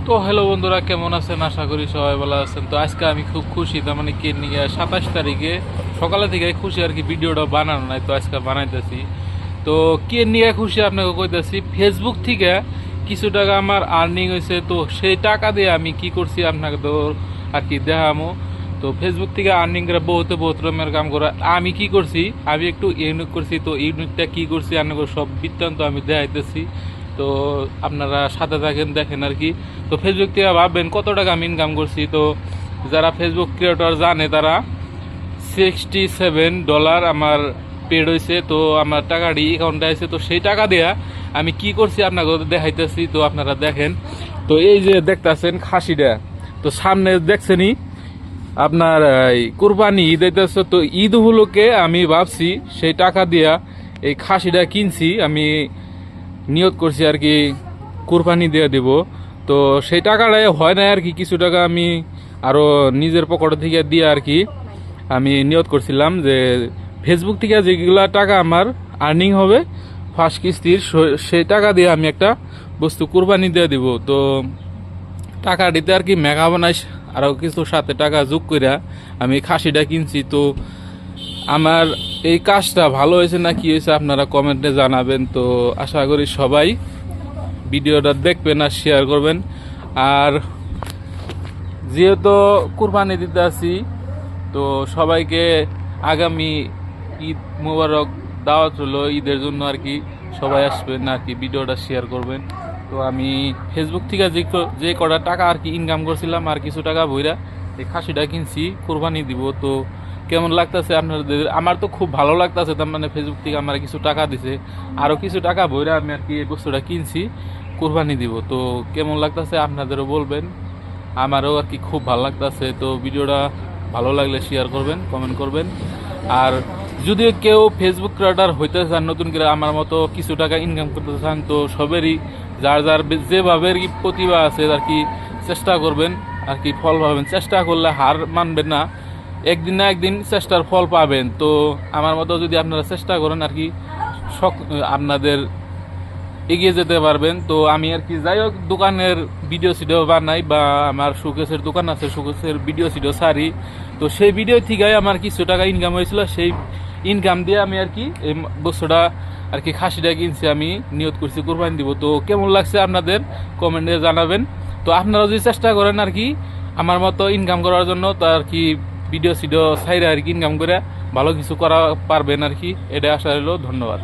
তো হ্যালো বন্ধুরা, কেমন আছেন? আশা করি সবাই ভালো আছেন। তো আজকে আমি খুব খুশি, তার মানে কে নিয়ে 27 তারিখে সকালে থেকে খুশি আর কি। ভিডিওটা বানানো নাই, তো আজকে বানাইতেছি। তো কে নিয়ে খুশি আপনাকে কইতেছি, ফেসবুক থেকে কিছু টাকা আমার আর্নিং হয়েছে। তো সেই টাকা দিয়ে আমি কি করছি আপনাকে তো আর কি দেখামো। তো ফেসবুক থেকে আর্নিং করে বহুত রকমের কাম করে। আমি কি করছি, আমি একটু ইউনিক করছি। তো ইউনিকটা কি করছি আপনাকে সব বৃত্তান্ত আমি দেখাইতেছি। তো আপনারা সাথে থাকেন, দেখেন আর কি। তো ফেসবুক থেকে ভাববেন কত টাকা আমি ইনকাম করছি। তো যারা ফেসবুক ক্রিয়েটর জানে তারা $67 আমার পেড হয়েছে। তো আমার টাকাটি অ্যাকাউন্টে আছে। তো সেই টাকা দেয়া আমি কি করছি আপনাকে দেখাইতেছি। তো আপনারা দেখেন। তো এই যে দেখতেছেন খাসিটা, তো সামনে দেখছেনই আপনার কুরবানি ঈদ হইতেছে। তো ঈদ উপলক্ষে আমি ভাবছি সেই টাকা দিয়া এই খাসিটা কিনছি, আমি নিয়ত করছি আর কি কুরবানি দিয়ে দিব। তো সেই টাকাটাই হয় না আর কি, কিছু টাকা আমি আরও নিজের পকেট থেকে দিয়ে আর কি আমি নিয়ত করছিলাম যে ফেসবুক থেকে যেগুলো টাকা আমার আর্নিং হবে ফার্স্ট কিস্তির, সেই টাকা দিয়ে আমি একটা বস্তু কুরবানি দিয়ে দিব। তো টাকা দিতে আর কি মেঘা বানাই আরও কিছু সাথে টাকা যোগ করে আমি খাসিটা কিনছি। তো আমার এই কাজটা ভালো হয়েছে না কি হয়েছে আপনারা কমেন্টে জানাবেন। তো আশা করি সবাই ভিডিওটা দেখবেন আর শেয়ার করবেন। আর যেহেতু কুরবানি দিতে আছি, তো সবাইকে আগামী ঈদ মোবারক দাওয়াত হলো ঈদের জন্য আর কি। সবাই আসবেন আর কি, ভিডিওটা শেয়ার করবেন। তো আমি ফেসবুক থেকে যে কটা টাকা আর কি ইনকাম করছিলাম আর কিছু টাকা বইরা এই খাসিটা কিনছি, কুরবানি দিব। তো কেমন লাগতেছে আপনাদের? আমার তো খুব ভালো লাগতেছে। তার মানে ফেসবুক থেকে আমার কিছু টাকা দিছে, আরও কিছু টাকা বইরা আমি আর কি এই বস্তুটা কিনছি, কুরবানি দিব। তো কেমন লাগতেছে আপনাদেরও বলবেন। আমারও আর কি খুব ভালো লাগতেছে। তো ভিডিওটা ভালো লাগলে শেয়ার করবেন, কমেন্ট করবেন। আর যদি কেউ ফেসবুক ক্রিয়েটর হইতে চান, নতুন করে আমার মতো কিছু টাকা ইনকাম করতে চান, তো সবেরই যার যার যেভাবে আর কি প্রতিভা আছে আর কি চেষ্টা করবেন আর কি, ফল পাবেন। চেষ্টা করলে হার মানবেন না, একদিন না একদিন চেষ্টার ফল পাবেন। তো আমার মতো যদি আপনারা চেষ্টা করেন আর কি আপনাদের এগিয়ে যেতে পারবেন। তো আমি আর কি যাই হোক দোকানের ভিডিও সিডিও বানাই, বা আমার শোকেসের দোকান আছে, শোকেসের ভিডিও সিডিও সারি। তো সেই ভিডিও থেকে আমার কিছু টাকা ইনকাম হয়েছিল, সেই ইনকাম দিয়ে আমি আর কি এই বস্তুটা আর কি খাসিটা কিনছি, আমি নিয়ত করছি কোরবানি দিব। তো কেমন লাগছে আপনাদের কমেন্টে জানাবেন। তো আপনারা যদি চেষ্টা করেন আর কি আমার মতো ইনকাম করার জন্য, তো আর কি ভিডিও সিডিও সাইরে আর কি ইনকাম করে ভালো কিছু করা পারবেন আর কি, এটা আশা রইল। ধন্যবাদ।